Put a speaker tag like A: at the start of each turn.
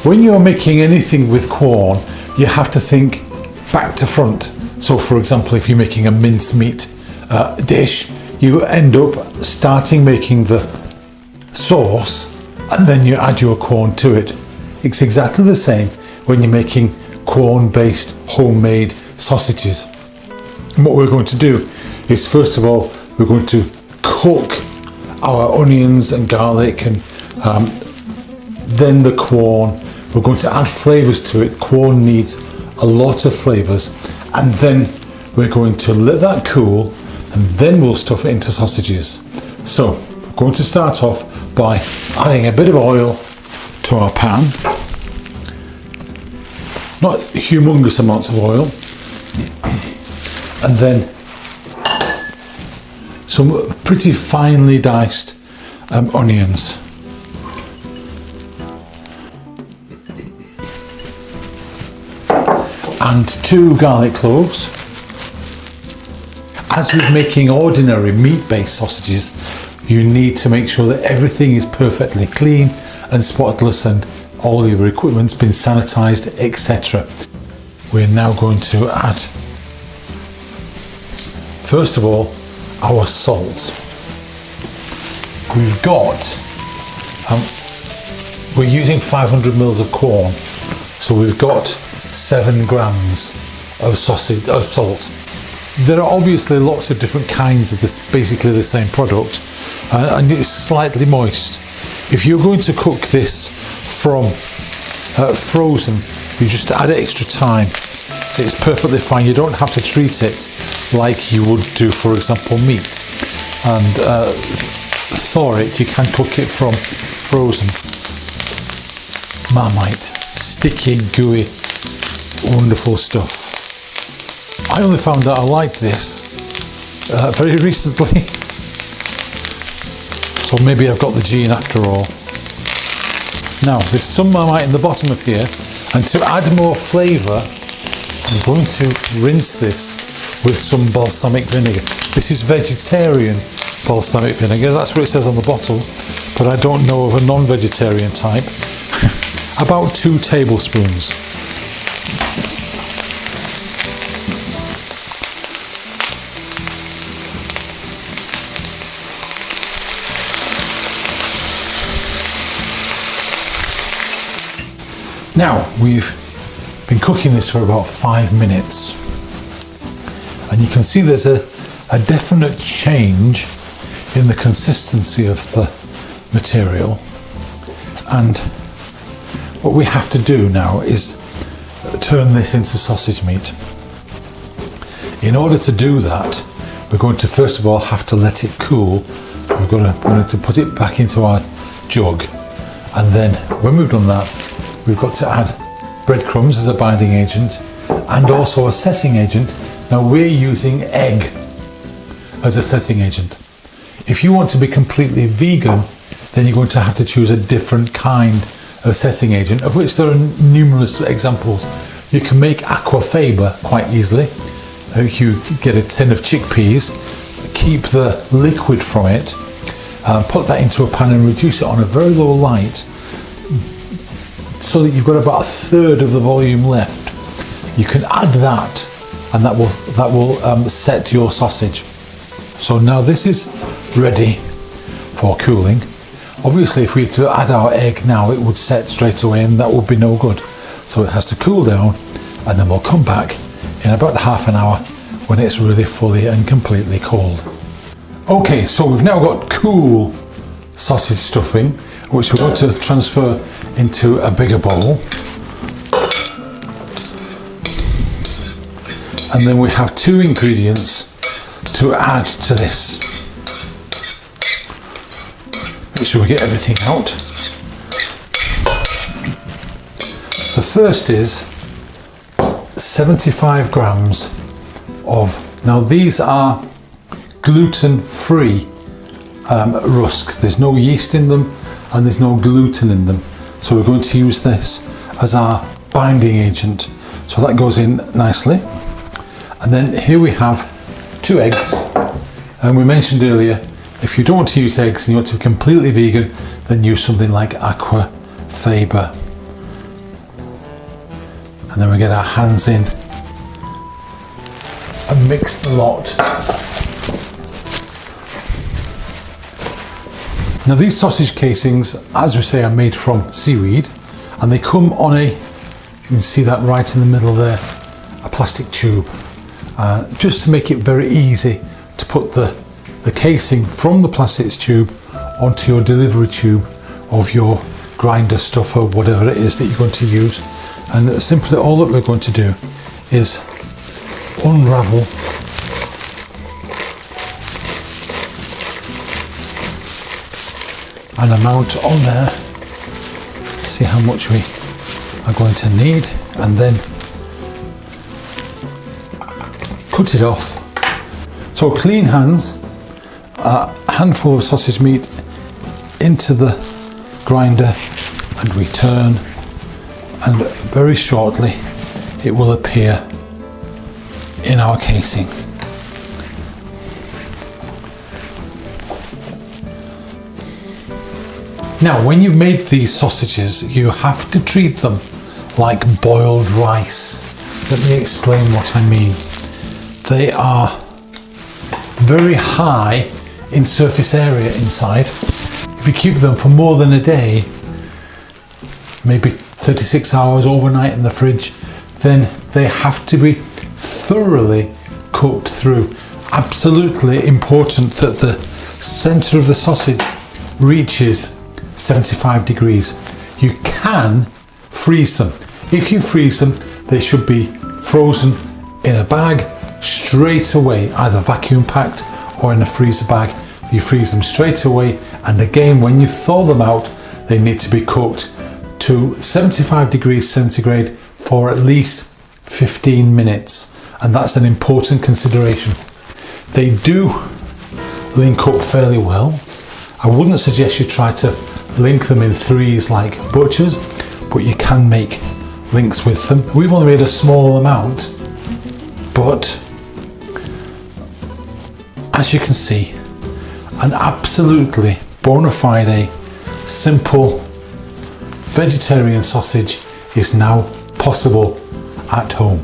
A: when you're making anything with Quorn, you have to think back to front. So for example, if you're making a mincemeat dish, you end up starting making the sauce and then you add your Quorn to it. It's exactly the same when you're making Quorn-based homemade sausages. And what we're going to do is, first of all, we're going to cook our onions and garlic and then the Quorn. We're going to add flavours to it. Quorn needs a lot of flavours, and then we're going to let that cool, and then we'll stuff it into sausages. So we're going to start off by adding a bit of oil to our pan. Not humongous amounts of oil. And then some pretty finely diced onions. And 2 garlic cloves. As with making ordinary meat-based sausages, you need to make sure that everything is perfectly clean and spotless and all your equipment's been sanitized, etc. We're now going to add, first of all, our salt. We've got, we're using 500 mils of Quorn, so we've got 7 grams of salt. There are obviously lots of different kinds of this, basically the same product, and it's slightly moist. If you're going to cook this from frozen, you just add extra time. It's perfectly fine. You don't have to treat it like you would do, for example, meat. And thaw it, you can cook it from frozen. Marmite, sticky, gooey, wonderful stuff. I only found out I liked this very recently. So maybe I've got the gene after all. Now, there's some Marmite in the bottom of here, and to add more flavour, I'm going to rinse this with some balsamic vinegar. This is vegetarian balsamic vinegar, that's what it says on the bottle, but I don't know of a non-vegetarian type. About 2 tablespoons. Now, we've been cooking this for about 5 minutes, and you can see there's a definite change in the consistency of the material, and what we have to do now is turn this into sausage meat. In order to do that, we're going to first of all have to let it cool. We're going to put it back into our jug, and then when we've done that, we've got to add breadcrumbs as a binding agent and also a setting agent. Now we're using egg as a setting agent. If you want to be completely vegan, then you're going to have to choose a different kind of setting agent, of which there are numerous examples. You can make aquafaba quite easily. If you get a tin of chickpeas, keep the liquid from it, put that into a pan and reduce it on a very low light, so that you've got about 1/3 of the volume left. You can add that, and that will set your sausage. So now this is ready for cooling. Obviously, if we were to add our egg now, it would set straight away, and that would be no good. So it has to cool down, and then we'll come back in about half an hour when it's really fully and completely cold. Okay, so we've now got cool sausage stuffing, which we're going to transfer into a bigger bowl. And then we have 2 ingredients to add to this. Make sure we get everything out. The first is 75 grams of, now these are gluten-free rusk. There's no yeast in them and there's no gluten in them. So we're going to use this as our binding agent. So that goes in nicely. And then here we have 2 eggs. And we mentioned earlier, if you don't want to use eggs and you want to be completely vegan, then use something like aquafaba. and then we get our hands in and mix the lot. Now these sausage casings, as we say, are made from seaweed, and they come on a, you can see that right in the middle there, a plastic tube, just to make it very easy to put the casing from the plastic tube onto your delivery tube of your grinder stuff or whatever it is that you're going to use. And simply all that we're going to do is unravel an amount on there, see how much we are going to need, and then cut it off. So clean hands, a handful of sausage meat into the grinder, and we turn, and very shortly it will appear in our casing. Now, when you've made these sausages, you have to treat them like boiled rice. Let me explain what I mean. They are very high in surface area inside. If you keep them for more than a day, maybe 36 hours overnight in the fridge, then they have to be thoroughly cooked through. Absolutely important that the center of the sausage reaches 75 degrees. You can freeze them. If you freeze them, they should be frozen in a bag straight away, either vacuum packed or in a freezer bag. You freeze them straight away, and again, when you thaw them out, they need to be cooked to 75 degrees centigrade for at least 15 minutes, and that's an important consideration. They do link up fairly well. I wouldn't suggest you try to link them in threes like butchers, but you can make links with them. We've only made a small amount, but as you can see, an absolutely bona fide, simple vegetarian sausage is now possible at home.